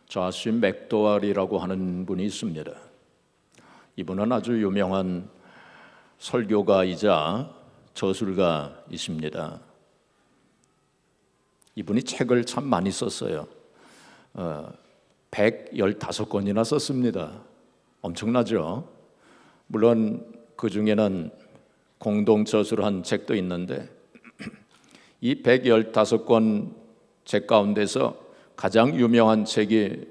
조시 맥도웰이라고 하는 분이 있습니다. 이분은 아주 유명한 설교가이자 저술가이십니다. 이분이 책을 참 많이 썼어요. 115권이나 썼습니다. 엄청나죠? 물론 그 중에는 공동 저술한 책도 있는데 이 115권 책 가운데서 가장 유명한 책이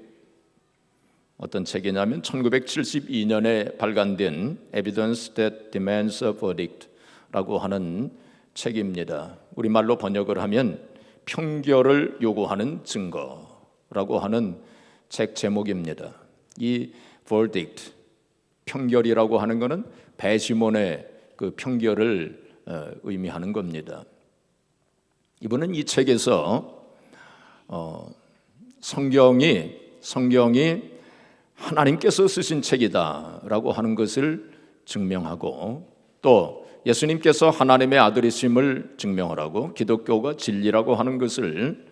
어떤 책이냐면 1972년에 발간된 Evidence That Demands a Verdict라고 하는 책입니다. 우리말로 번역을 하면 평결을 요구하는 증거라고 하는 책 제목입니다. 이 verdict, 평결이라고 하는 것은 배심원의 그 평결을 의미하는 겁니다. 이분은 이 책에서 성경이 하나님께서 쓰신 책이다라고 하는 것을 증명하고 또 예수님께서 하나님의 아들이심을 증명을 하고 기독교가 진리라고 하는 것을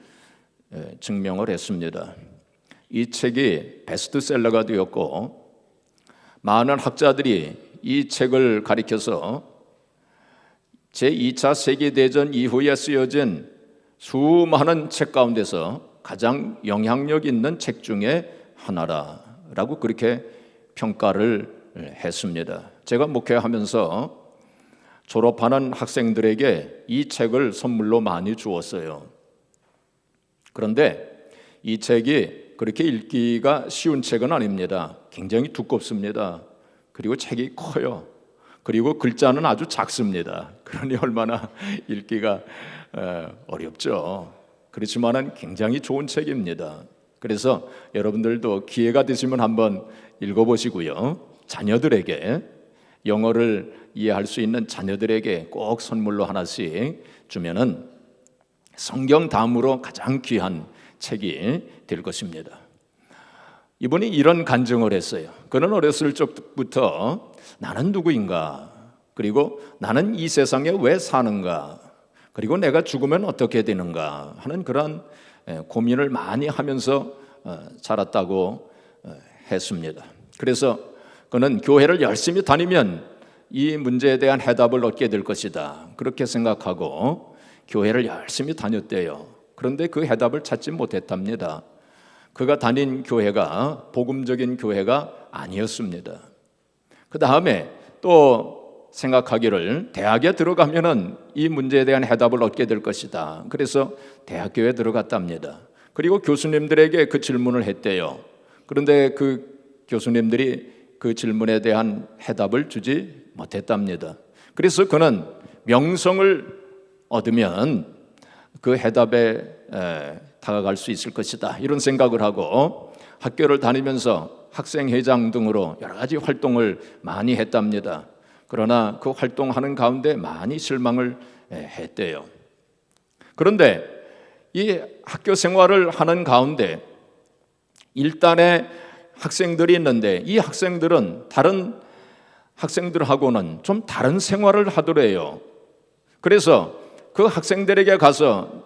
증명을 했습니다. 이 책이 베스트셀러가 되었고 많은 학자들이 이 책을 가리켜서 제2차 세계대전 이후에 쓰여진 수많은 책 가운데서 가장 영향력 있는 책 중에 하나라고 그렇게 평가를 했습니다. 제가 목회하면서 졸업하는 학생들에게 이 책을 선물로 많이 주었어요. 그런데 이 책이 그렇게 읽기가 쉬운 책은 아닙니다. 굉장히 두껍습니다. 그리고 책이 커요. 그리고 글자는 아주 작습니다. 그러니 얼마나 읽기가 어렵죠. 그렇지만은 굉장히 좋은 책입니다. 그래서 여러분들도 기회가 되시면 한번 읽어보시고요. 자녀들에게 영어를 이해할 수 있는 자녀들에게 꼭 선물로 하나씩 주면은 성경 다음으로 가장 귀한 책이 될 것입니다. 이분이 이런 간증을 했어요. 그는 어렸을 적부터 나는 누구인가? 그리고 나는 이 세상에 왜 사는가? 그리고 내가 죽으면 어떻게 되는가? 하는 그런 고민을 많이 하면서 자랐다고 했습니다. 그래서 그는 교회를 열심히 다니면 이 문제에 대한 해답을 얻게 될 것이다. 그렇게 생각하고 교회를 열심히 다녔대요. 그런데 그 해답을 찾지 못했답니다. 그가 다닌 교회가 복음적인 교회가 아니었습니다. 그 다음에 또 생각하기를 대학에 들어가면은 이 문제에 대한 해답을 얻게 될 것이다. 그래서 대학교에 들어갔답니다. 그리고 교수님들에게 그 질문을 했대요. 그런데 그 교수님들이 그 질문에 대한 해답을 주지 못했답니다. 그래서 그는 명성을 얻으면 그 해답에 다가갈 수 있을 것이다. 이런 생각을 하고 학교를 다니면서 학생회장 등으로 여러 가지 활동을 많이 했답니다. 그러나 그 활동하는 가운데 많이 실망을 했대요. 그런데 이 학교 생활을 하는 가운데 일단의 학생들이 있는데 이 학생들은 다른 학생들하고는 좀 다른 생활을 하더래요. 그래서 그 학생들에게 가서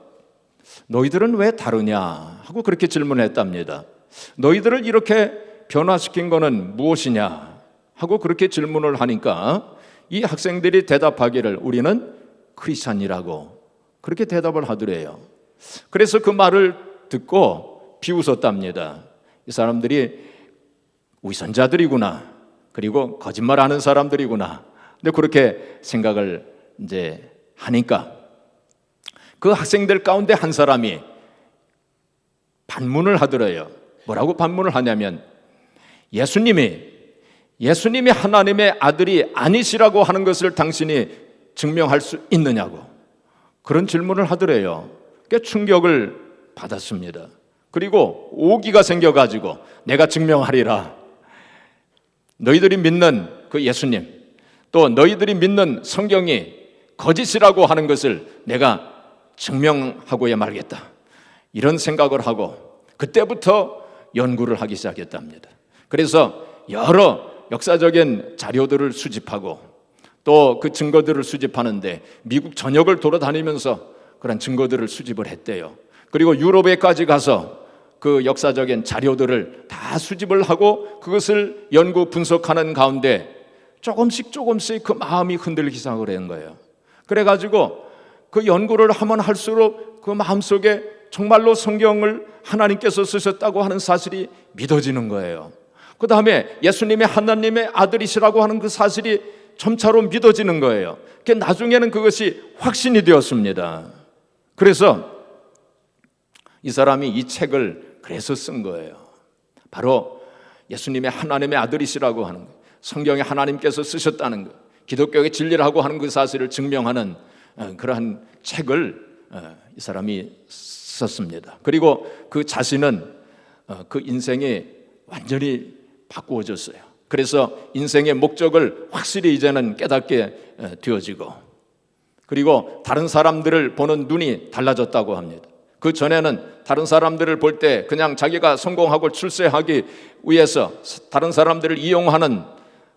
너희들은 왜 다르냐 하고 그렇게 질문했답니다. 너희들을 이렇게 변화시킨 것은 무엇이냐 하고 그렇게 질문을 하니까 이 학생들이 대답하기를 우리는 크리스찬이라고 그렇게 대답을 하더래요. 그래서 그 말을 듣고 비웃었답니다. 이 사람들이 위선자들이구나. 그리고 거짓말하는 사람들이구나. 근데 그렇게 생각을 이제 하니까 그 학생들 가운데 한 사람이 반문을 하더래요. 뭐라고 반문을 하냐면 예수님이 하나님의 아들이 아니시라고 하는 것을 당신이 증명할 수 있느냐고 그런 질문을 하더래요. 꽤 충격을 받았습니다. 그리고 오기가 생겨가지고 내가 증명하리라. 너희들이 믿는 그 예수님 또 너희들이 믿는 성경이 거짓이라고 하는 것을 내가 증명하고야 말겠다. 이런 생각을 하고 그때부터 연구를 하기 시작했답니다. 그래서 여러 역사적인 자료들을 수집하고 또 그 증거들을 수집하는데 미국 전역을 돌아다니면서 그런 증거들을 수집을 했대요. 그리고 유럽에까지 가서 그 역사적인 자료들을 다 수집을 하고 그것을 연구 분석하는 가운데 조금씩 그 마음이 흔들리기 시작을 한 거예요. 그래가지고 그 연구를 하면 할수록 그 마음속에 정말로 성경을 하나님께서 쓰셨다고 하는 사실이 믿어지는 거예요. 그 다음에 예수님이 하나님의 아들이시라고 하는 그 사실이 점차로 믿어지는 거예요. 나중에는 그것이 확신이 되었습니다. 그래서 이 사람이 이 책을 그래서 쓴 거예요. 바로 예수님의 하나님의 아들이시라고 하는 거, 성경에 하나님께서 쓰셨다는 것, 기독교의 진리라고 하는 그 사실을 증명하는 그러한 책을 이 사람이 썼습니다. 그리고 그 자신은 그 인생이 완전히 바꾸어졌어요. 그래서 인생의 목적을 확실히 이제는 깨닫게 되어지고, 그리고 다른 사람들을 보는 눈이 달라졌다고 합니다. 그 전에는 다른 사람들을 볼 때 그냥 자기가 성공하고 출세하기 위해서 다른 사람들을 이용하는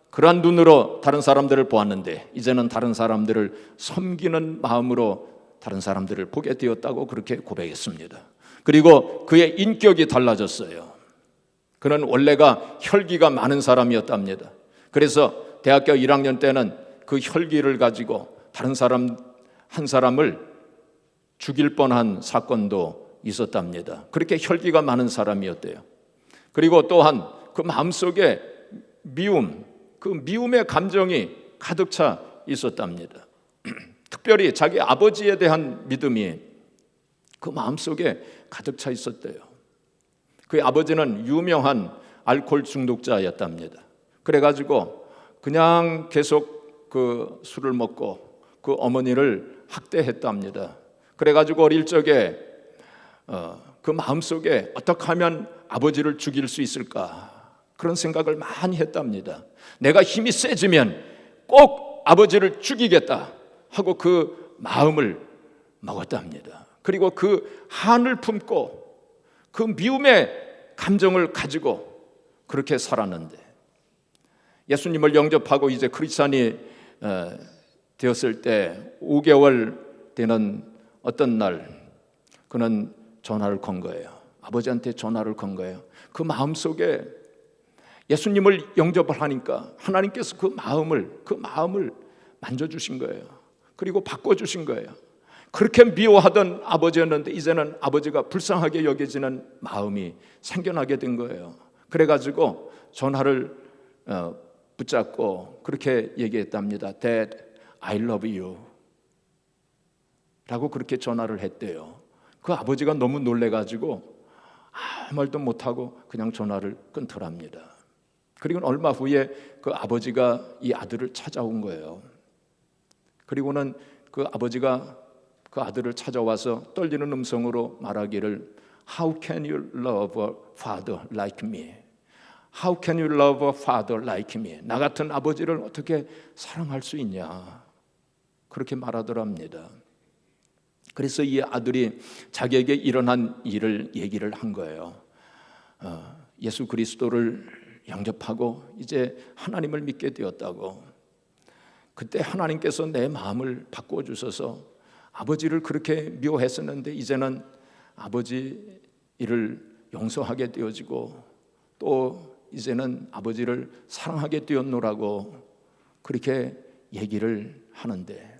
그러한 눈으로 다른 사람들을 보았는데, 이제는 다른 사람들을 섬기는 마음으로 다른 사람들을 보게 되었다고 그렇게 고백했습니다. 그리고 그의 인격이 달라졌어요. 그는 원래가 혈기가 많은 사람이었답니다. 그래서 대학교 1학년 때는 그 혈기를 가지고 다른 사람 한 사람을 죽일 뻔한 사건도 있었답니다. 그렇게 혈기가 많은 사람이었대요. 그리고 또한 그 마음속에 미움, 그 미움의 감정이 가득 차 있었답니다. 특별히 자기 아버지에 대한 믿음이 그 마음속에 가득 차 있었대요. 그 아버지는 유명한 알코올 중독자였답니다. 그래가지고 그냥 계속 그 술을 먹고 그 어머니를 학대했답니다. 그래가지고 어릴 적에 그 마음속에 어떻게 하면 아버지를 죽일 수 있을까, 그런 생각을 많이 했답니다. 내가 힘이 세지면 꼭 아버지를 죽이겠다 하고 그 마음을 먹었답니다. 그리고 그 한을 품고 그 미움의 감정을 가지고 그렇게 살았는데, 예수님을 영접하고 이제 크리스찬이 되었을 때 5개월 되는 어떤 날 그는 전화를 건 거예요. 아버지한테 전화를 건 거예요. 그 마음속에 예수님을 영접을 하니까 하나님께서 그 마음을 만져주신 거예요. 그리고 바꿔주신 거예요. 그렇게 미워하던 아버지였는데 이제는 아버지가 불쌍하게 여겨지는 마음이 생겨나게 된 거예요. 그래가지고 전화를 붙잡고 그렇게 얘기했답니다. Dad, I love you 라고 그렇게 전화를 했대요. 그 아버지가 너무 놀래가지고 아무 말도 못하고 그냥 전화를 끊더랍니다. 그리고 얼마 후에 그 아버지가 이 아들을 찾아온 거예요. 그리고는 그 아버지가 그 아들을 찾아와서 떨리는 음성으로 말하기를 How can you love a father like me? How can you love a father like me? 나 같은 아버지를 어떻게 사랑할 수 있냐? 그렇게 말하더랍니다. 그래서 이 아들이 자기에게 일어난 일을 얘기를 한 거예요. 예수 그리스도를 영접하고 이제 하나님을 믿게 되었다고. 그때 하나님께서 내 마음을 바꾸어 주셔서 아버지를 그렇게 미워했었는데 이제는 아버지 일을 용서하게 되어지고 또 이제는 아버지를 사랑하게 되었노라고 그렇게 얘기를 하는데,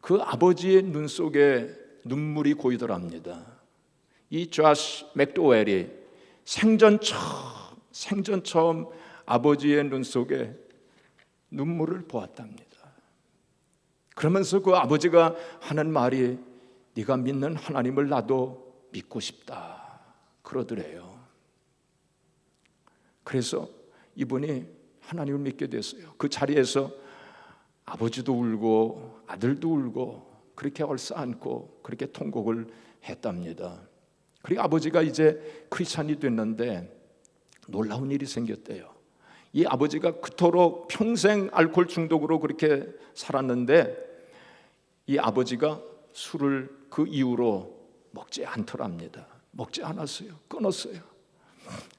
그 아버지의 눈 속에 눈물이 고이더랍니다. 이 조시 맥도웰이 생전 처음 아버지의 눈 속에 눈물을 보았답니다. 그러면서 그 아버지가 하는 말이 네가 믿는 하나님을 나도 믿고 싶다 그러더래요. 그래서 이분이 하나님을 믿게 됐어요. 그 자리에서 아버지도 울고 아들도 울고 그렇게 얼싸안고 그렇게 통곡을 했답니다. 그리고 아버지가 이제 크리스찬이 됐는데 놀라운 일이 생겼대요. 이 아버지가 그토록 평생 알코올 중독으로 그렇게 살았는데 이 아버지가 술을 그 이후로 먹지 않더랍니다. 먹지 않았어요. 끊었어요.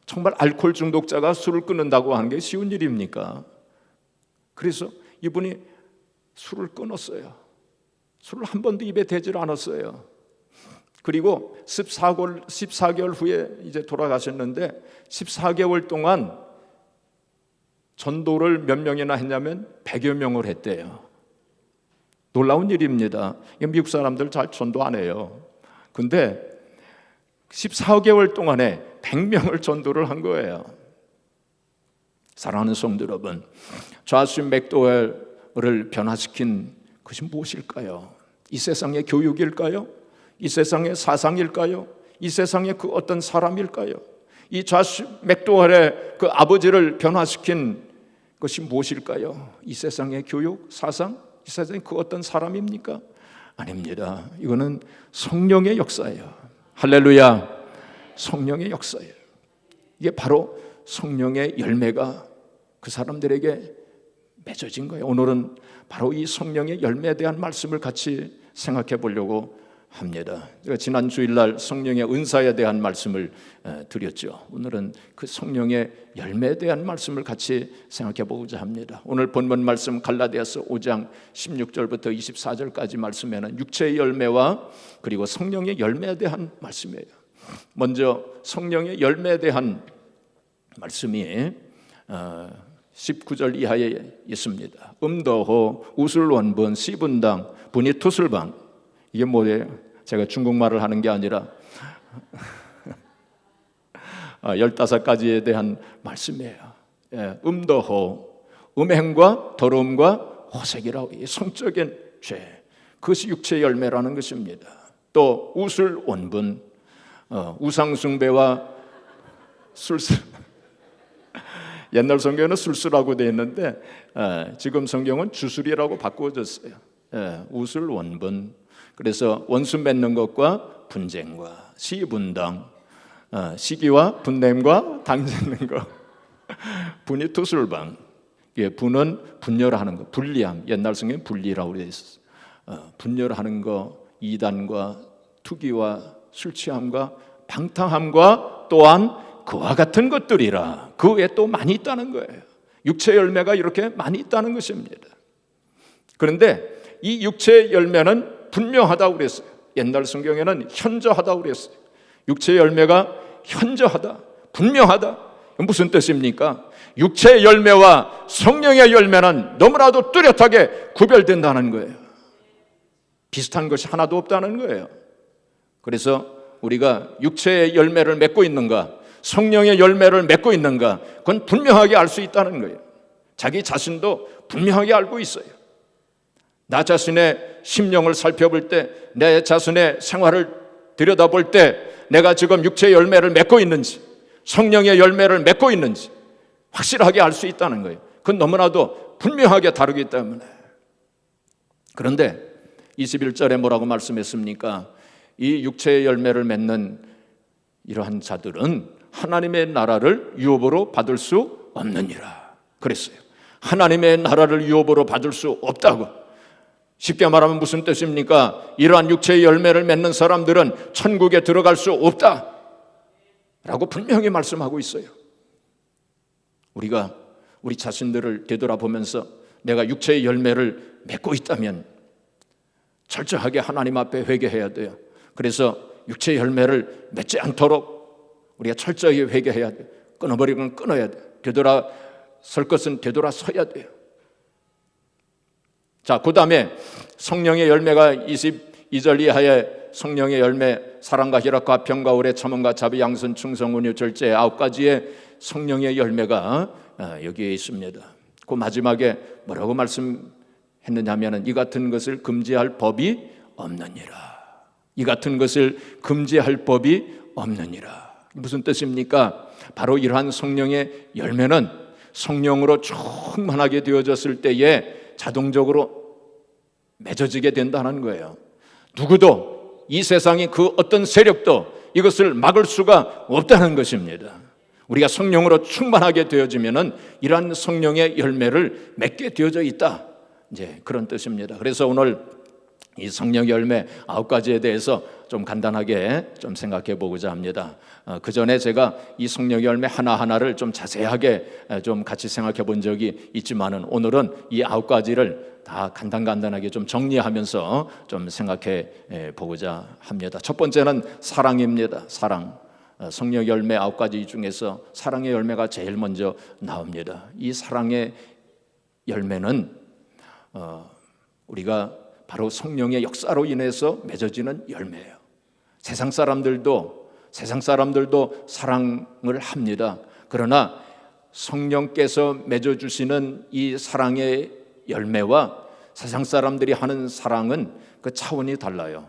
정말 알코올 중독자가 술을 끊는다고 하는 게 쉬운 일입니까? 그래서 이분이 술을 끊었어요. 술을 한 번도 입에 대질 않았어요. 그리고 14개월 후에 이제 돌아가셨는데 14개월 동안 전도를 몇 명이나 했냐면 100여 명을 했대요. 놀라운 일입니다. 미국 사람들 잘 전도 안 해요. 근데 14개월 동안에 100명을 전도를 한 거예요. 사랑하는 성도 여러분, 좌수 맥도웰을 변화시킨 것이 무엇일까요? 이 세상의 교육일까요? 이 세상의 사상일까요? 이 세상의 그 어떤 사람일까요? 이 좌수 맥도웰의 그 아버지를 변화시킨 것이 무엇일까요? 이 세상의 교육, 사상, 이 세상의 그 어떤 사람입니까? 아닙니다. 이거는 성령의 역사예요. 할렐루야. 성령의 역사예요. 이게 바로 성령의 열매가 그 사람들에게 맺어진 거예요. 오늘은 바로 이 성령의 열매에 대한 말씀을 같이 생각해 보려고 합니다. 제가 지난 주일날 성령의 은사에 대한 말씀을 드렸죠. 오늘은 그 성령의 열매에 대한 말씀을 같이 생각해 보고자 합니다. 오늘 본문 말씀 갈라디아서 5장 16절부터 24절까지 말씀에는 육체의 열매와 그리고 성령의 열매에 대한 말씀이에요. 먼저 성령의 열매에 대한 말씀이 19절 이하에 있습니다. 음도호, 우술원분, 시분당, 분이투술방. 이게 뭐예요? 제가 중국말을 하는 게 아니라 15가지에 대한 말씀이에요. 음도호, 음행과 더러움과 호색이라고, 성적인 죄, 그것이 육체의 열매라는 것입니다. 또 우술원분, 우상숭배와 술술. 옛날 성경은 술수라고 되어 있는데 지금 성경은 주술이라고 바꾸어졌어요. 우술원분. 그래서 원수 맺는 것과 분쟁과 시분당, 시기와 분냄과 당짓는 것. 분이 투술방. 분은 분열하는 것, 분리함. 옛날 성경에 분리라고 되어 있었어요. 분열하는 것, 이단과 투기와 술 취함과 방탕함과 또한 그와 같은 것들이라. 그 외에 또 많이 있다는 거예요. 육체 열매가 이렇게 많이 있다는 것입니다. 그런데 이 육체 열매는 분명하다고 그랬어요. 옛날 성경에는 현저하다고 그랬어요. 육체 열매가 현저하다, 분명하다. 무슨 뜻입니까? 육체의 열매와 성령의 열매는 너무나도 뚜렷하게 구별된다는 거예요. 비슷한 것이 하나도 없다는 거예요. 그래서 우리가 육체의 열매를 맺고 있는가, 성령의 열매를 맺고 있는가, 그건 분명하게 알 수 있다는 거예요. 자기 자신도 분명하게 알고 있어요. 나 자신의 심령을 살펴볼 때, 내 자신의 생활을 들여다볼 때 내가 지금 육체의 열매를 맺고 있는지 성령의 열매를 맺고 있는지 확실하게 알 수 있다는 거예요. 그건 너무나도 분명하게 다르기 때문에. 그런데 21절에 뭐라고 말씀했습니까? 이 육체의 열매를 맺는 이러한 자들은 하나님의 나라를 유업으로 받을 수 없느니라 그랬어요. 하나님의 나라를 유업으로 받을 수 없다고. 쉽게 말하면 무슨 뜻입니까? 이러한 육체의 열매를 맺는 사람들은 천국에 들어갈 수 없다 라고 분명히 말씀하고 있어요. 우리가 우리 자신들을 되돌아보면서 내가 육체의 열매를 맺고 있다면 철저하게 하나님 앞에 회개해야 돼요. 그래서 육체의 열매를 맺지 않도록 우리가 철저히 회개해야 돼요. 끊어버리면 끊어야 돼요. 되돌아설 것은 되돌아서야 돼요. 자, 그 다음에 성령의 열매가 22절 이하에 성령의 열매, 사랑과 희락과 평과 오래 참음과 자비, 양선, 충성, 온유, 절제 9가지의 성령의 열매가 여기에 있습니다. 그 마지막에 뭐라고 말씀했느냐면 이 같은 것을 금지할 법이 없느니라. 이 같은 것을 금지할 법이 없느니라. 무슨 뜻입니까? 바로 이러한 성령의 열매는 성령으로 충만하게 되어졌을 때에 자동적으로 맺어지게 된다는 거예요. 누구도 이 세상의 그 어떤 세력도 이것을 막을 수가 없다는 것입니다. 우리가 성령으로 충만하게 되어지면은 이러한 성령의 열매를 맺게 되어져 있다. 이제 그런 뜻입니다. 그래서 오늘 이 성령의 열매 9가지에 대해서 좀 간단하게 좀 생각해 보고자 합니다. 그 전에 제가 이 성령의 열매 하나하나를 좀 자세하게 좀 같이 생각해 본 적이 있지만은 오늘은 이 9가지를 다 간단하게 좀 정리하면서 좀 생각해 보고자 합니다. 첫 번째는 사랑입니다. 사랑. 성령 열매 9가지 중에서 사랑의 열매가 제일 먼저 나옵니다. 이 사랑의 열매는 우리가 바로 성령의 역사로 인해서 맺어지는 열매예요. 세상 사람들도 사랑을 합니다. 그러나 성령께서 맺어주시는 이 사랑의 열매와 세상 사람들이 하는 사랑은 그 차원이 달라요.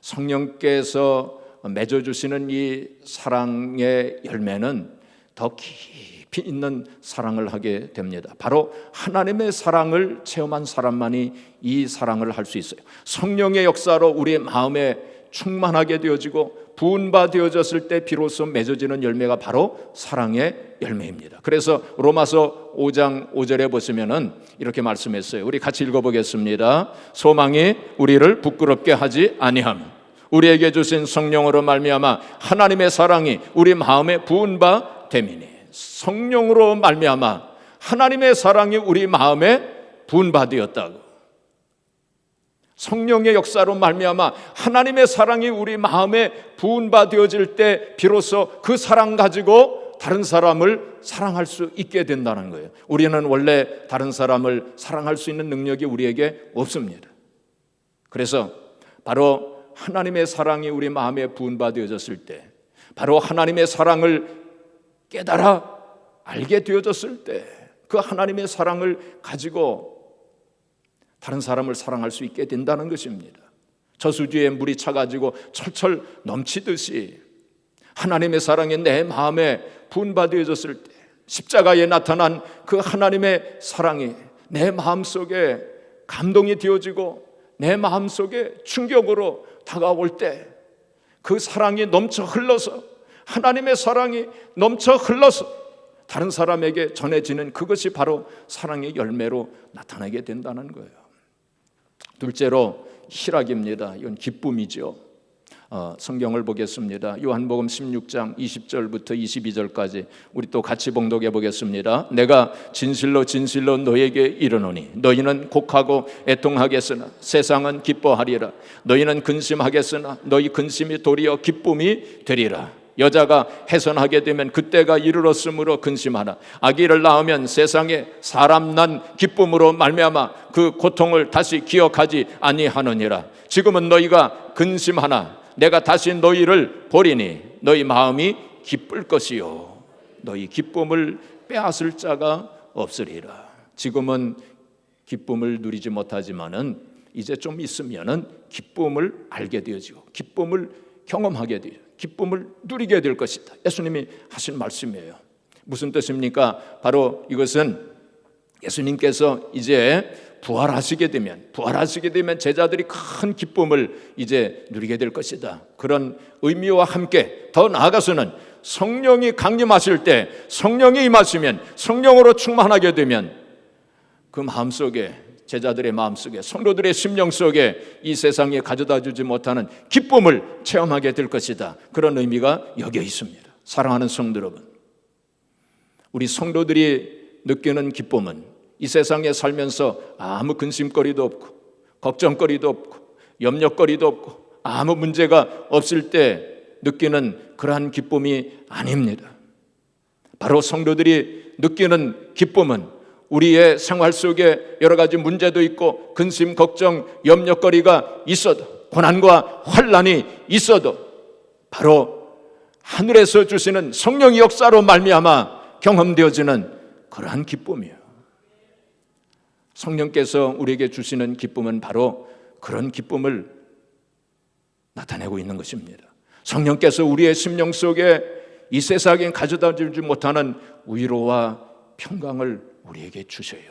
성령께서 맺어주시는 이 사랑의 열매는 더 깊이 있는 사랑을 하게 됩니다. 바로 하나님의 사랑을 체험한 사람만이 이 사랑을 할 수 있어요. 성령의 역사로 우리의 마음에 충만하게 되어지고 부은바되어졌을 때 비로소 맺어지는 열매가 바로 사랑의 열매입니다. 그래서 로마서 5장 5절에 보시면은 이렇게 말씀했어요. 우리 같이 읽어보겠습니다. 소망이 우리를 부끄럽게 하지 아니함, 우리에게 주신 성령으로 말미암아 하나님의 사랑이 우리 마음에 부은 바 됨이니. 성령으로 말미암아 하나님의 사랑이 우리 마음에 부은 바 되었다고. 성령의 역사로 말미암아 하나님의 사랑이 우리 마음에 부은 바 되어질 때 비로소 그 사랑 가지고 다른 사람을 사랑할 수 있게 된다는 거예요. 우리는 원래 다른 사람을 사랑할 수 있는 능력이 우리에게 없습니다. 그래서 바로 하나님의 사랑이 우리 마음에 부은 바 되어졌을 때, 바로 하나님의 사랑을 깨달아 알게 되어졌을 때 그 하나님의 사랑을 가지고 다른 사람을 사랑할 수 있게 된다는 것입니다. 저수지에 물이 차가지고 철철 넘치듯이 하나님의 사랑이 내 마음에 부은 바 되어졌을 때, 십자가에 나타난 그 하나님의 사랑이 내 마음속에 감동이 되어지고 내 마음속에 충격으로 다가올 때, 그 사랑이 넘쳐 흘러서, 하나님의 사랑이 넘쳐 흘러서 다른 사람에게 전해지는 그것이 바로 사랑의 열매로 나타나게 된다는 거예요. 둘째로 희락입니다. 이건 기쁨이죠. 성경을 보겠습니다. 요한복음 16장 20절부터 22절까지 우리 또 같이 봉독해 보겠습니다. 내가 진실로 진실로 너에게 이르노니 너희는 곡하고 애통하겠으나 세상은 기뻐하리라. 너희는 근심하겠으나 너희 근심이 도리어 기쁨이 되리라. 여자가 해선하게 되면 그때가 이르렀으므로 근심하라. 아기를 낳으면 세상에 사람 난 기쁨으로 말미암아 그 고통을 다시 기억하지 아니하느니라. 지금은 너희가 근심하나 내가 다시 너희를 보리니 너희 마음이 기쁠 것이요 너희 기쁨을 빼앗을 자가 없으리라. 지금은 기쁨을 누리지 못하지만은 이제 좀 있으면은 기쁨을 알게 되어지고 기쁨을 경험하게 돼요. 기쁨을 누리게 될 것이다. 예수님이 하신 말씀이에요. 무슨 뜻입니까? 바로 이것은 예수님께서 이제 부활하시게 되면 제자들이 큰 기쁨을 이제 누리게 될 것이다. 그런 의미와 함께 더 나아가서는 성령이 강림하실 때, 성령이 임하시면, 성령으로 충만하게 되면 그 마음속에, 제자들의 마음속에, 성도들의 심령 속에 이 세상에 가져다 주지 못하는 기쁨을 체험하게 될 것이다. 그런 의미가 여기에 있습니다. 사랑하는 성도 여러분, 우리 성도들이 느끼는 기쁨은 이 세상에 살면서 아무 근심거리도 없고 걱정거리도 없고 염려거리도 없고 아무 문제가 없을 때 느끼는 그러한 기쁨이 아닙니다. 바로 성도들이 느끼는 기쁨은 우리의 생활 속에 여러 가지 문제도 있고 근심, 걱정, 염려거리가 있어도, 고난과 환난이 있어도 바로 하늘에서 주시는 성령의 역사로 말미암아 경험되어지는 그러한 기쁨이에요. 성령께서 우리에게 주시는 기쁨은 바로 그런 기쁨을 나타내고 있는 것입니다. 성령께서 우리의 심령 속에 이 세상에 가져다 주지 못하는 위로와 평강을 우리에게 주셔요.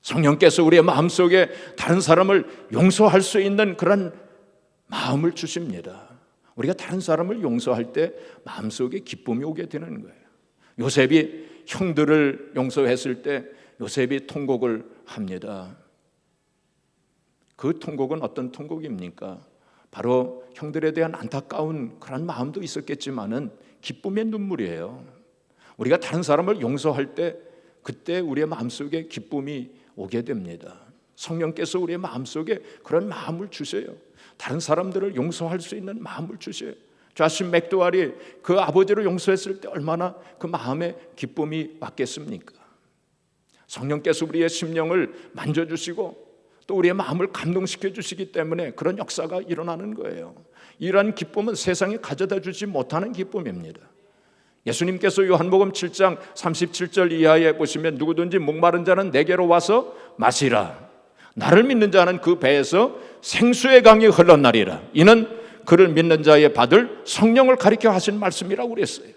성령께서 우리의 마음속에 다른 사람을 용서할 수 있는 그런 마음을 주십니다. 우리가 다른 사람을 용서할 때 마음속에 기쁨이 오게 되는 거예요. 요셉이 형들을 용서했을 때 요셉이 통곡을 합니다. 그 통곡은 어떤 통곡입니까? 바로 형들에 대한 안타까운 그런 마음도 있었겠지만은 기쁨의 눈물이에요. 우리가 다른 사람을 용서할 때 그때 우리의 마음속에 기쁨이 오게 됩니다. 성령께서 우리의 마음속에 그런 마음을 주세요. 다른 사람들을 용서할 수 있는 마음을 주세요. 좌신 맥도날이 그 아버지를 용서했을 때 얼마나 그 마음에 기쁨이 왔겠습니까? 성령께서 우리의 심령을 만져주시고 또 우리의 마음을 감동시켜 주시기 때문에 그런 역사가 일어나는 거예요. 이러한 기쁨은 세상에 가져다 주지 못하는 기쁨입니다. 예수님께서 요한복음 7장 37절 이하에 보시면 누구든지 목마른 자는 내게로 와서 마시라. 나를 믿는 자는 그 배에서 생수의 강이 흘러나리라. 이는 그를 믿는 자의 받을 성령을 가리켜 하신 말씀이라고 그랬어요.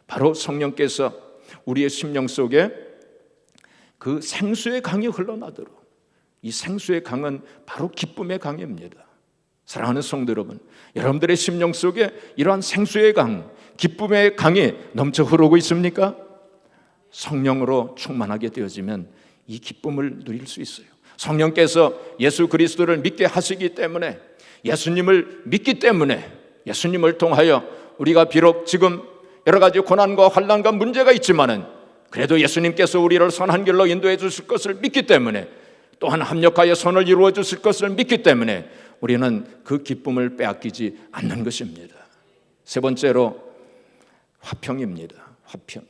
바로 성령께서 우리의 심령 속에 그 생수의 강이 흘러나도록, 이 생수의 강은 바로 기쁨의 강입니다. 사랑하는 성도 여러분, 여러분들의 심령 속에 이러한 생수의 강, 기쁨의 강이 넘쳐 흐르고 있습니까? 성령으로 충만하게 되어지면 이 기쁨을 누릴 수 있어요. 성령께서 예수 그리스도를 믿게 하시기 때문에, 예수님을 믿기 때문에, 예수님을 통하여 우리가 비록 지금 여러 가지 고난과 환난과 문제가 있지만은 그래도 예수님께서 우리를 선한 길로 인도해 주실 것을 믿기 때문에, 또한 합력하여 선을 이루어 주실 것을 믿기 때문에 우리는 그 기쁨을 빼앗기지 않는 것입니다. 세 번째로 화평입니다. 화평.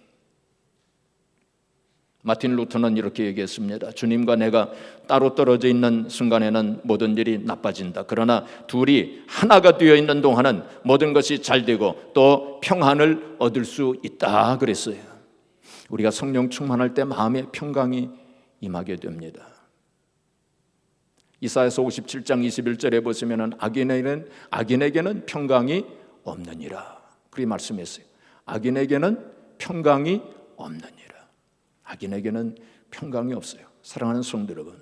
마틴 루터는 이렇게 얘기했습니다. 주님과 내가 따로 떨어져 있는 순간에는 모든 일이 나빠진다. 그러나 둘이 하나가 되어 있는 동안은 모든 것이 잘 되고 또 평안을 얻을 수 있다 그랬어요. 우리가 성령 충만할 때 마음의 평강이 임하게 됩니다. 이사야서 57장 21절에 보시면 악인에게는 평강이 없느니라 그렇게 말씀했어요. 악인에게는 평강이 없느니라. 악인에게는 평강이 없어요. 사랑하는 성도 여러분,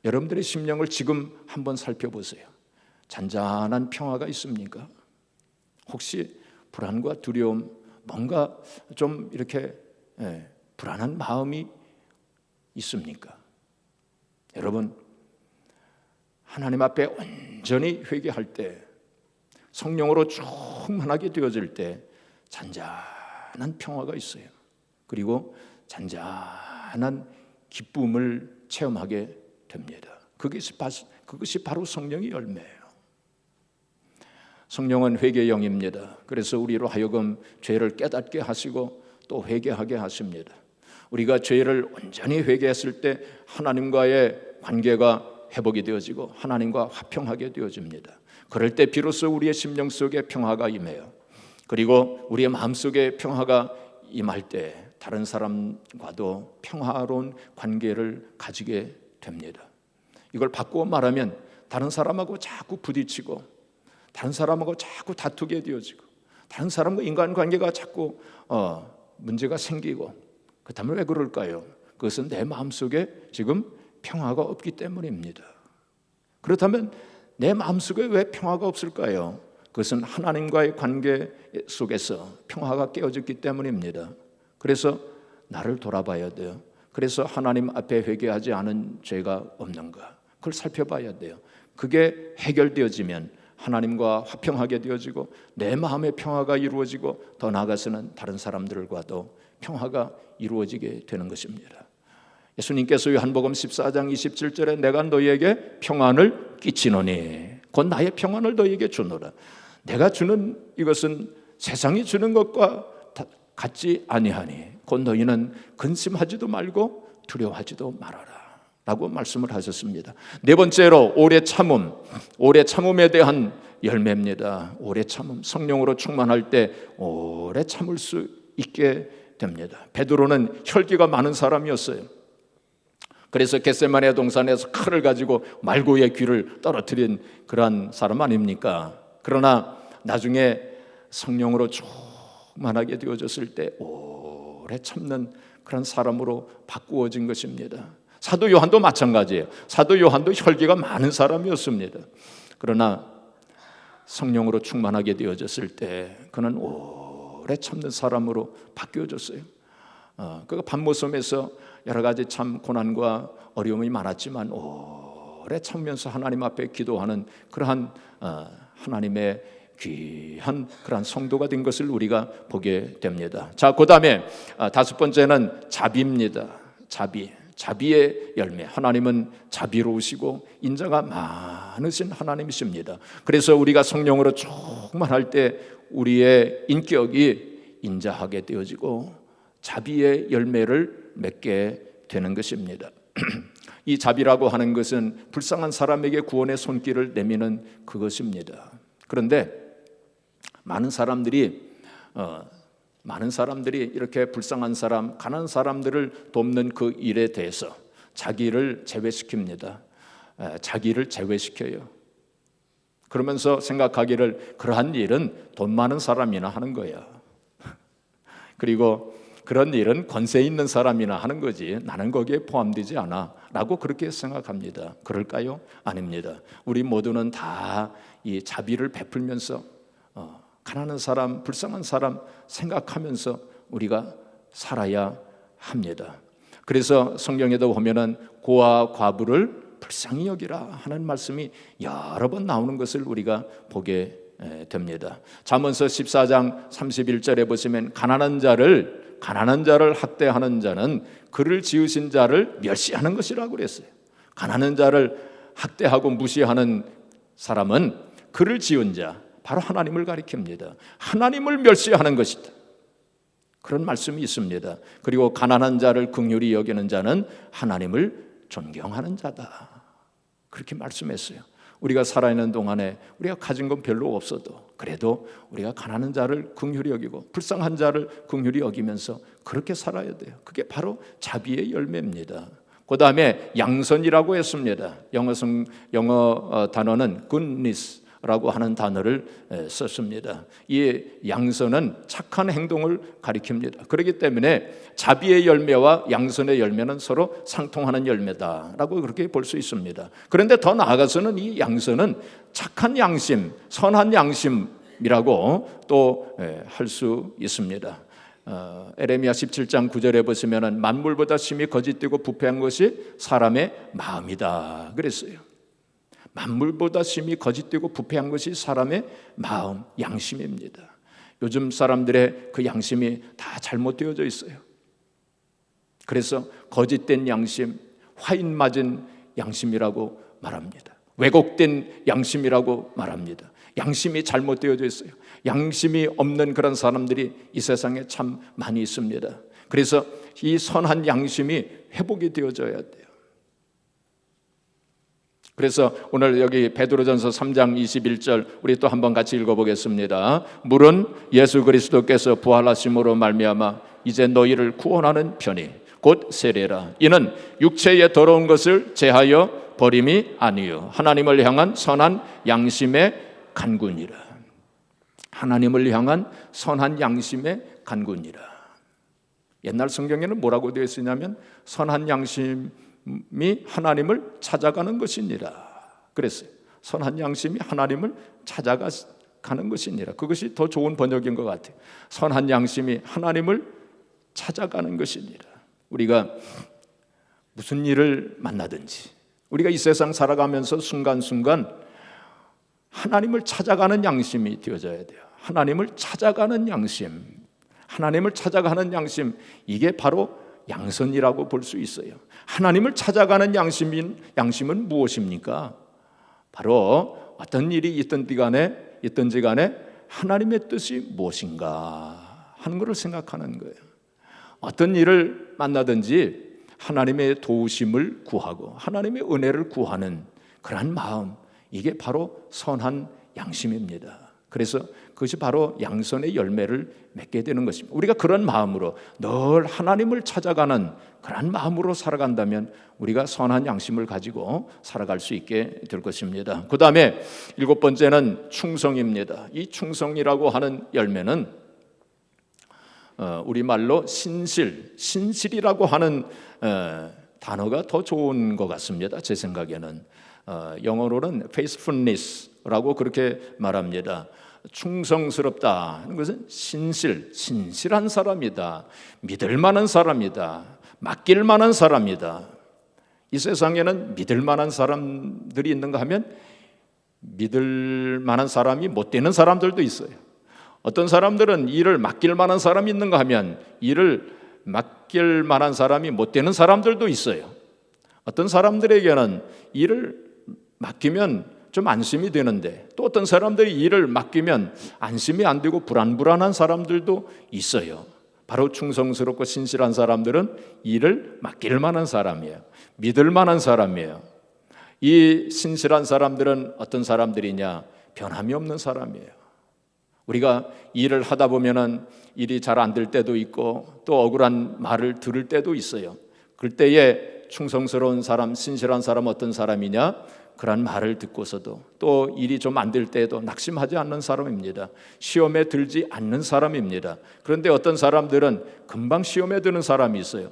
여러분들의 심령을 지금 한번 살펴보세요. 잔잔한 평화가 있습니까? 혹시 불안과 두려움, 뭔가 좀 이렇게 불안한 마음이 있습니까? 여러분, 하나님 앞에 온전히 회개할 때, 성령으로 충만하게 되어질 때 잔잔한 평화가 있어요. 그리고 잔잔한 기쁨을 체험하게 됩니다. 그것이 바로 성령의 열매예요. 성령은 회개의 영입니다. 그래서 우리로 하여금 죄를 깨닫게 하시고 또 회개하게 하십니다. 우리가 죄를 온전히 회개했을 때 하나님과의 관계가 회복이 되어지고 하나님과 화평하게 되어집니다. 그럴 때 비로소 우리의 심령 속에 평화가 임해요. 그리고 우리의 마음속에 평화가 임할 때 다른 사람과도 평화로운 관계를 가지게 됩니다. 이걸 바꾸어 말하면 다른 사람하고 자꾸 부딪히고 다른 사람하고 자꾸 다투게 되어지고 다른 사람과 인간관계가 자꾸 문제가 생기고 그렇다면 왜 그럴까요? 그것은 내 마음속에 지금 평화가 없기 때문입니다. 그렇다면 내 마음속에 왜 평화가 없을까요? 그것은 하나님과의 관계 속에서 평화가 깨어졌기 때문입니다. 그래서 나를 돌아봐야 돼요. 그래서 하나님 앞에 회개하지 않은 죄가 없는가? 그걸 살펴봐야 돼요. 그게 해결되어지면 하나님과 화평하게 되어지고 내 마음의 평화가 이루어지고 더 나아가서는 다른 사람들과도 평화가 이루어지게 되는 것입니다. 예수님께서 요한복음 14장 27절에 내가 너희에게 평안을 끼치노니 곧 나의 평안을 너희에게 주노라. 내가 주는 이것은 세상이 주는 것과 같지 아니하니 곧 너희는 근심하지도 말고 두려워하지도 말아라 라고 말씀을 하셨습니다. 네 번째로 오래 참음, 오래 참음에 대한 열매입니다. 오래 참음, 성령으로 충만할 때 오래 참을 수 있게 됩니다. 베드로는 혈기가 많은 사람이었어요. 그래서 겟세마네 동산에서 칼을 가지고 말고의 귀를 떨어뜨린 그러한 사람 아닙니까? 그러나 나중에 성령으로 충만하게 되어졌을 때 오래 참는 그런 사람으로 바꾸어진 것입니다. 사도 요한도 마찬가지예요. 사도 요한도 혈기가 많은 사람이었습니다. 그러나 성령으로 충만하게 되어졌을 때 그는 오래 참는 사람으로 바뀌어졌어요. 그 밤모섬에서 여러 가지 참 고난과 어려움이 많았지만 오래 참으면서 하나님 앞에 기도하는 그러한 하나님의 귀한 그러한 성도가 된 것을 우리가 보게 됩니다. 자, 그 다음에 다섯 번째는 자비입니다. 자비의 열매. 하나님은 자비로우시고 인자가 많으신 하나님이십니다. 그래서 우리가 성령으로 충만할 때 우리의 인격이 인자하게 되어지고 자비의 열매를 맺게 되는 것입니다. 이 자비라고 하는 것은 불쌍한 사람에게 구원의 손길을 내미는 그것입니다. 그런데 많은 사람들이 이렇게 불쌍한 사람, 가난한 사람들을 돕는 그 일에 대해서 자기를 제외시킵니다. 자기를 제외시켜요. 그러면서 생각하기를 그러한 일은 돈 많은 사람이나 하는 거야. 그리고 그런 일은 권세 있는 사람이나 하는 거지 나는 거기에 포함되지 않아 라고 그렇게 생각합니다. 그럴까요? 아닙니다. 우리 모두는 다 이 자비를 베풀면서 가난한 사람, 불쌍한 사람 생각하면서 우리가 살아야 합니다. 그래서 성경에도 보면은 고아 과부를 불쌍히 여기라 하는 말씀이 여러 번 나오는 것을 우리가 보게 됩니다. 잠언서 14장 31절에 보시면 가난한 자를 학대하는 자는 그를 지으신 자를 멸시하는 것이라고 그랬어요. 가난한 자를 학대하고 무시하는 사람은 그를 지은 자, 바로 하나님을 가리킵니다. 하나님을 멸시하는 것이다. 그런 말씀이 있습니다. 그리고 가난한 자를 긍휼히 여기는 자는 하나님을 존경하는 자다. 그렇게 말씀했어요. 우리가 살아있는 동안에 우리가 가진 건 별로 없어도 그래도 우리가 가난한 자를 긍휼히 여기고 불쌍한 자를 긍휼히 여기면서 그렇게 살아야 돼요. 그게 바로 자비의 열매입니다. 그 다음에 양선이라고 했습니다. 영어 단어는 goodness라고 하는 단어를 썼습니다. 이 양선은 착한 행동을 가리킵니다. 그렇기 때문에 자비의 열매와 양선의 열매는 서로 상통하는 열매다라고 그렇게 볼 수 있습니다. 그런데 더 나아가서는 이 양선은 착한 양심, 선한 양심이라고 또 할 수 있습니다. 에레미야 17장 9절에 보시면은 만물보다 심히 거짓되고 부패한 것이 사람의 마음이다 그랬어요. 만물보다 심히 거짓되고 부패한 것이 사람의 마음, 양심입니다. 요즘 사람들의 그 양심이 다 잘못되어져 있어요. 그래서 거짓된 양심, 화인 맞은 양심이라고 말합니다. 왜곡된 양심이라고 말합니다. 양심이 잘못되어져 있어요. 양심이 없는 그런 사람들이 이 세상에 참 많이 있습니다. 그래서 이 선한 양심이 회복이 되어져야 돼요. 그래서 오늘 여기 베드로전서 3장 21절 우리 또 한번 같이 읽어보겠습니다. 물은 예수 그리스도께서 부활하심으로 말미암아 이제 너희를 구원하는 편이 곧 세례라. 이는 육체의 더러운 것을 제하여 버림이 아니요 하나님을 향한 선한 양심의 간군이라. 하나님을 향한 선한 양심의 간군이라. 옛날 성경에는 뭐라고 되어 있으냐면 선한 양심이 하나님을 찾아가는 것이니라 그랬어요. 선한 양심이 하나님을 찾아가는 것이니라. 그것이 더 좋은 번역인 것 같아요. 선한 양심이 하나님을 찾아가는 것이니라. 우리가 무슨 일을 만나든지 우리가 이 세상 살아가면서 순간순간 하나님을 찾아가는 양심이 되어져야 돼요. 하나님을 찾아가는 양심, 하나님을 찾아가는 양심, 이게 바로 양선이라고 볼 수 있어요. 하나님을 찾아가는 양심은 무엇입니까? 바로 어떤 일이 있든지 간에 하나님의 뜻이 무엇인가 하는 것을 생각하는 거예요. 어떤 일을 만나든지 하나님의 도우심을 구하고 하나님의 은혜를 구하는 그러한 마음, 이게 바로 선한 양심입니다. 그래서 그것이 바로 양선의 열매를 맺게 되는 것입니다. 우리가 그런 마음으로 늘 하나님을 찾아가는 그런 마음으로 살아간다면 우리가 선한 양심을 가지고 살아갈 수 있게 될 것입니다. 그 다음에 7번째는 충성입니다. 이 충성이라고 하는 열매는 우리말로 신실이라고 하는 단어가 더 좋은 것 같습니다. 제 생각에는 영어로는 faithfulness라고 그렇게 말합니다. 충성스럽다 하는 것은 신실한 사람이다, 믿을 만한 사람이다, 맡길 만한 사람이다. 이 세상에는 믿을 만한 사람들이 있는가 하면 믿을 만한 사람이 못 되는 사람들도 있어요. 어떤 사람들은 일을 맡길 만한 사람이 있는가 하면 일을 맡길 만한 사람이 못 되는 사람들도 있어요. 어떤 사람들에게는 일을 맡기면 좀 안심이 되는데 또 어떤 사람들이 일을 맡기면 안심이 안 되고 불안한 사람들도 있어요. 바로 충성스럽고 신실한 사람들은 일을 맡길 만한 사람이에요. 믿을 만한 사람이에요. 이 신실한 사람들은 어떤 사람들이냐? 변함이 없는 사람이에요. 우리가 일을 하다 보면은 일이 잘 안 될 때도 있고 또 억울한 말을 들을 때도 있어요. 그때에 충성스러운 사람, 신실한 사람 어떤 사람이냐? 그런 말을 듣고서도 또 일이 좀 안 될 때에도 낙심하지 않는 사람입니다. 시험에 들지 않는 사람입니다. 그런데 어떤 사람들은 금방 시험에 드는 사람이 있어요.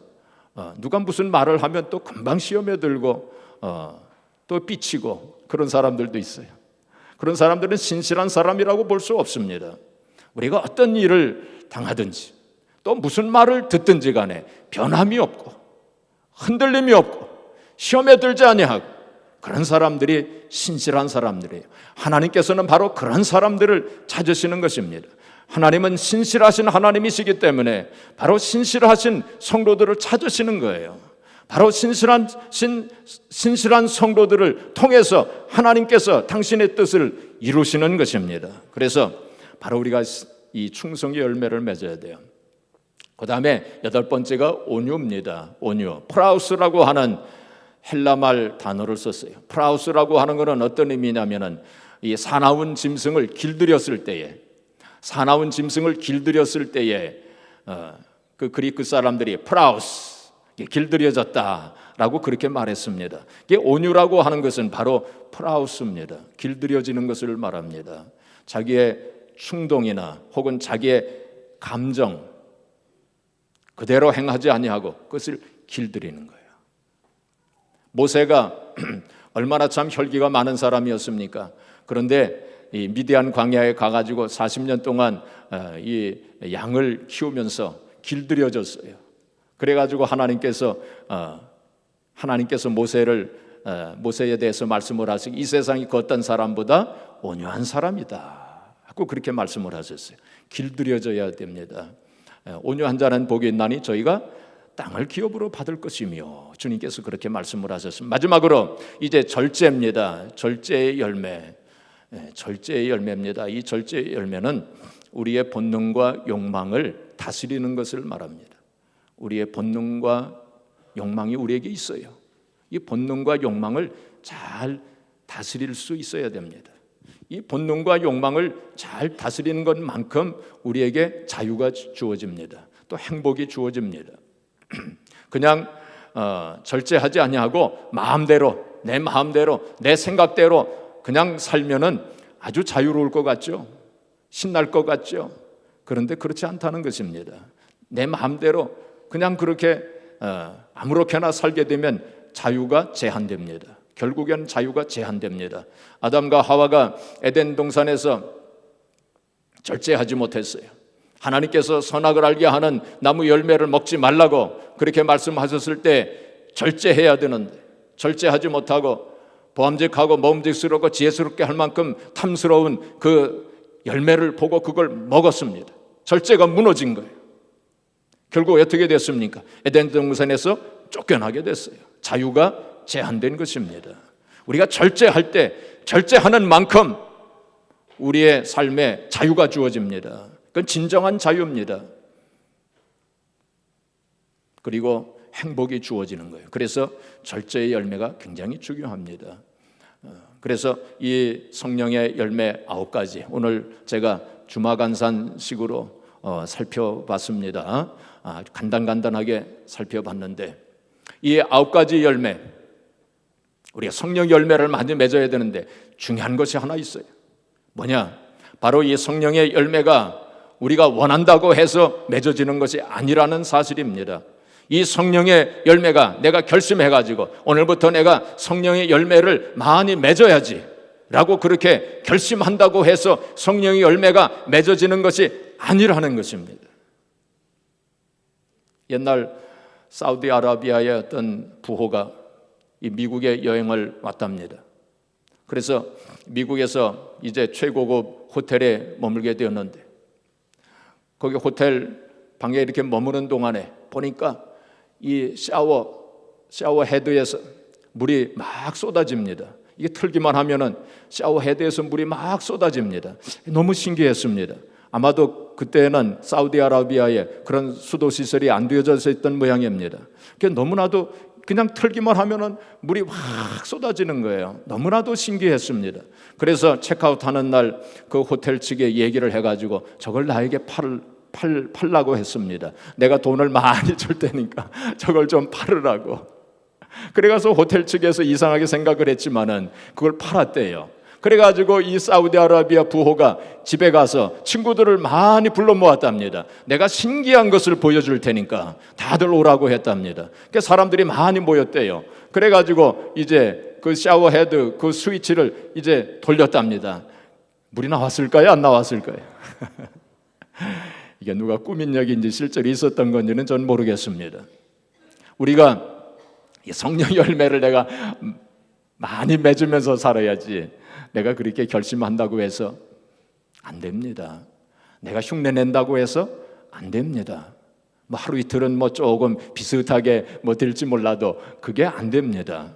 누가 무슨 말을 하면 또 금방 시험에 들고 또 삐치고 그런 사람들도 있어요. 그런 사람들은 신실한 사람이라고 볼 수 없습니다. 우리가 어떤 일을 당하든지 또 무슨 말을 듣든지 간에 변함이 없고 흔들림이 없고 시험에 들지 아니하고 그런 사람들이 신실한 사람들이에요. 하나님께서는 바로 그런 사람들을 찾으시는 것입니다. 하나님은 신실하신 하나님이시기 때문에 바로 신실하신 성도들을 찾으시는 거예요. 바로 신실한 성도들을 통해서 하나님께서 당신의 뜻을 이루시는 것입니다. 그래서 바로 우리가 이 충성의 열매를 맺어야 돼요. 그 다음에 8번째가 온유입니다. 온유. 프라우스라고 하는 헬라말 단어를 썼어요. 프라우스라고 하는 것은 어떤 의미냐면은 이 사나운 짐승을 길들였을 때에 그 그리스 사람들이 프라우스 길들여졌다라고 그렇게 말했습니다. 이게 온유라고 하는 것은 바로 프라우스입니다. 길들여지는 것을 말합니다. 자기의 충동이나 혹은 자기의 감정 그대로 행하지 아니하고 그것을 길들이는 거예요. 모세가 얼마나 참 혈기가 많은 사람이었습니까? 그런데 이 미디안 광야에 가가지고 40년 동안 이 양을 키우면서 길들여졌어요. 그래가지고 하나님께서 모세에 대해서 말씀을 하시고 이 세상이 그 어떤 사람보다 온유한 사람이다 하고 그렇게 말씀을 하셨어요. 길들여져야 됩니다. 온유한 자는 복이 있나니 저희가 땅을 기업으로 받을 것이며 주님께서 그렇게 말씀을 하셨습니다. 마지막으로 이제 절제입니다. 절제의 열매. 절제의 열매입니다. 이 절제의 열매는 우리의 본능과 욕망을 다스리는 것을 말합니다. 우리의 본능과 욕망이 우리에게 있어요. 이 본능과 욕망을 잘 다스릴 수 있어야 됩니다. 이 본능과 욕망을 잘 다스리는 것만큼 우리에게 자유가 주어집니다. 또 행복이 주어집니다. 그냥 절제하지 아니하고 내 마음대로 내 생각대로 그냥 살면은 아주 자유로울 것 같죠? 신날 것 같죠? 그런데 그렇지 않다는 것입니다. 내 마음대로 그냥 그렇게 아무렇게나 살게 되면 자유가 제한됩니다. 결국엔 자유가 제한됩니다. 아담과 하와가 에덴 동산에서 절제하지 못했어요. 하나님께서 선악을 알게 하는 나무 열매를 먹지 말라고 그렇게 말씀하셨을 때 절제해야 되는데 절제하지 못하고 보암직하고 먹음직스럽고 지혜스럽게 할 만큼 탐스러운 그 열매를 보고 그걸 먹었습니다. 절제가 무너진 거예요. 결국 어떻게 됐습니까? 에덴 동산에서 쫓겨나게 됐어요. 자유가 제한된 것입니다. 우리가 절제할 때 절제하는 만큼 우리의 삶에 자유가 주어집니다. 그건 진정한 자유입니다. 그리고 행복이 주어지는 거예요. 그래서 절제의 열매가 굉장히 중요합니다. 그래서 이 성령의 열매 9가지 오늘 제가 주마간산식으로 살펴봤습니다. 간단하게 살펴봤는데 이 9가지 열매 우리가 성령 열매를 많이 맺어야 되는데 중요한 것이 하나 있어요. 뭐냐? 바로 이 성령의 열매가 우리가 원한다고 해서 맺어지는 것이 아니라는 사실입니다. 이 성령의 열매가 내가 결심해가지고 오늘부터 내가 성령의 열매를 많이 맺어야지 라고 그렇게 결심한다고 해서 성령의 열매가 맺어지는 것이 아니라는 것입니다. 옛날 사우디아라비아의 어떤 부호가 이 미국에 여행을 왔답니다. 그래서 미국에서 이제 최고급 호텔에 머물게 되었는데 거기 호텔 방에 이렇게 머무는 동안에 보니까 이 샤워 헤드에서 물이 막 쏟아집니다. 이게 틀기만 하면은 샤워 헤드에서 물이 막 쏟아집니다. 너무 신기했습니다. 아마도 그때는 사우디아라비아에 그런 수도 시설이 안 되어져 있던 모양입니다. 너무나도 그냥 틀기만 하면은 물이 확 쏟아지는 거예요. 너무나도 신기했습니다. 그래서 체크아웃하는 날 그 호텔 측에 얘기를 해가지고 저걸 나에게 팔라고 했습니다. 내가 돈을 많이 줄 테니까 저걸 좀 팔으라고. 그래가서 호텔 측에서 이상하게 생각을 했지만은 그걸 팔았대요. 그래가지고 이 사우디아라비아 부호가 집에 가서 친구들을 많이 불러 모았답니다. 내가 신기한 것을 보여줄 테니까 다들 오라고 했답니다. 그러니까 사람들이 많이 모였대요. 그래가지고 이제 그 샤워 헤드 그 스위치를 이제 돌렸답니다. 물이 나왔을까요? 안 나왔을까요? 이게 누가 꾸민 얘기인지 실제로 있었던 건지는 전 모르겠습니다. 우리가 이 성령 열매를 내가 많이 맺으면서 살아야지, 내가 그렇게 결심한다고 해서 안 됩니다. 내가 흉내 낸다고 해서 안 됩니다. 하루 이틀은 조금 비슷하게 될지 몰라도 그게 안 됩니다.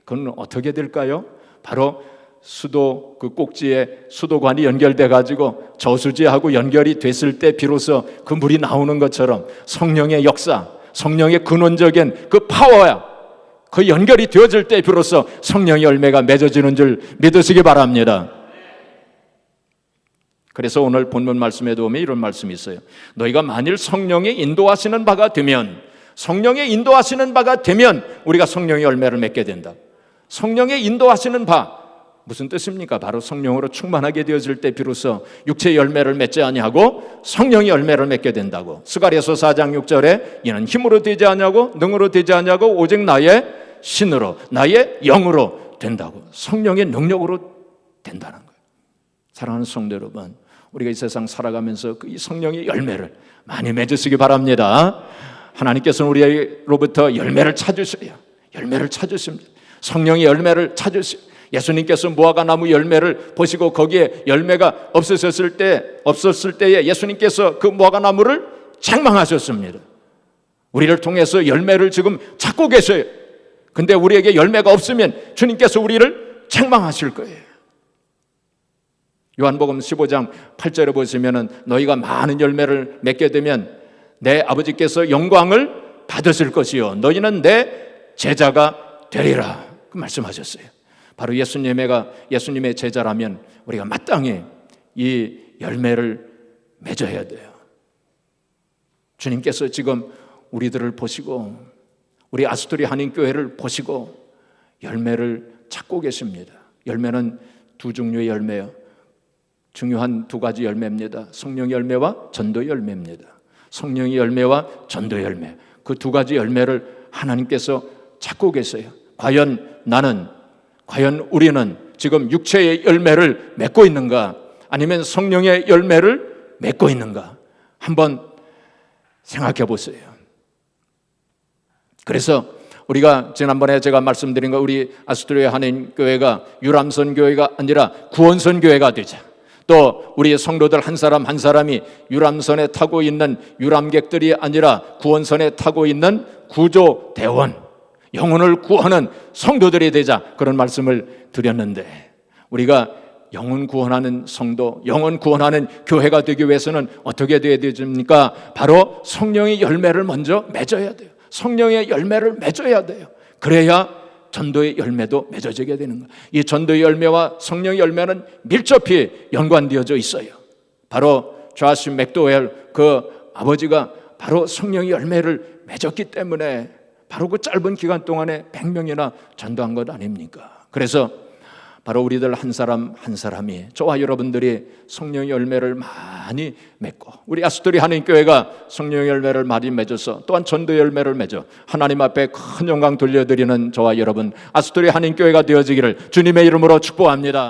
그건 어떻게 될까요? 바로 수도 그 꼭지에 수도관이 연결돼 가지고 저수지하고 연결이 됐을 때 비로소 그 물이 나오는 것처럼 성령의 역사, 성령의 근원적인 그 파워야, 그 연결이 되어질 때 비로소 성령의 열매가 맺어지는 줄 믿으시기 바랍니다. 그래서 오늘 본문 말씀에 보면 이런 말씀이 있어요. 너희가 만일 성령의 인도하시는 바가 되면, 성령의 인도하시는 바가 되면 우리가 성령의 열매를 맺게 된다. 성령의 인도하시는 바 무슨 뜻입니까? 바로 성령으로 충만하게 되어질 때 비로소 육체의 열매를 맺지 아니하고 성령의 열매를 맺게 된다고. 스가랴서 4장 6절에 이는 힘으로 되지 아니하고 능으로 되지 아니하고 오직 나의 신으로 나의 영으로 된다고. 성령의 능력으로 된다는 거예요. 사랑하는 성도 여러분, 우리가 이 세상 살아가면서 그 성령의 열매를 많이 맺으시기 바랍니다. 하나님께서는 우리로부터 열매를 찾으셔요. 열매를 찾으십니다. 성령의 열매를 찾으시오. 예수님께서 무화과나무 열매를 보시고 거기에 열매가 없었을 때에 예수님께서 그 무화과나무를 책망하셨습니다. 우리를 통해서 열매를 지금 찾고 계세요. 근데 우리에게 열매가 없으면 주님께서 우리를 책망하실 거예요. 요한복음 15장 8절에 보시면은 너희가 많은 열매를 맺게 되면 내 아버지께서 영광을 받으실 것이요 너희는 내 제자가 되리라, 그 말씀하셨어요. 바로 예수님의 제자라면 우리가 마땅히 이 열매를 맺어야 돼요. 주님께서 지금 우리들을 보시고 우리 아스토리 한인교회를 보시고 열매를 찾고 계십니다. 열매는 두 종류의 열매예요. 중요한 두 가지 열매입니다. 성령의 열매와 전도의 열매입니다. 성령의 열매와 전도의 열매, 그 두 가지 열매를 하나님께서 찾고 계세요. 과연 우리는 지금 육체의 열매를 맺고 있는가, 아니면 성령의 열매를 맺고 있는가, 한번 생각해 보세요. 그래서 우리가 지난번에 제가 말씀드린 거, 우리 아스토리아 한인교회가 유람선 교회가 아니라 구원선 교회가 되자. 또 우리 성도들 한 사람 한 사람이 유람선에 타고 있는 유람객들이 아니라 구원선에 타고 있는 구조대원, 영혼을 구하는 성도들이 되자, 그런 말씀을 드렸는데, 우리가 영혼 구원하는 성도, 영혼 구원하는 교회가 되기 위해서는 어떻게 되어야 됩니까? 바로 성령의 열매를 먼저 맺어야 돼요. 성령의 열매를 맺어야 돼요. 그래야 전도의 열매도 맺어지게 되는 거예요. 이 전도의 열매와 성령의 열매는 밀접히 연관되어져 있어요. 바로 조시 맥도웰 그 아버지가 바로 성령의 열매를 맺었기 때문에 바로 그 짧은 기간 동안에 100명이나 전도한 것 아닙니까? 그래서 바로 우리들 한 사람 한 사람이, 저와 여러분들이 성령의 열매를 많이 맺고, 우리 아스토리 한인교회가 성령의 열매를 많이 맺어서 또한 전도의 열매를 맺어 하나님 앞에 큰 영광 돌려드리는 저와 여러분 아스토리 한인교회가 되어지기를 주님의 이름으로 축복합니다.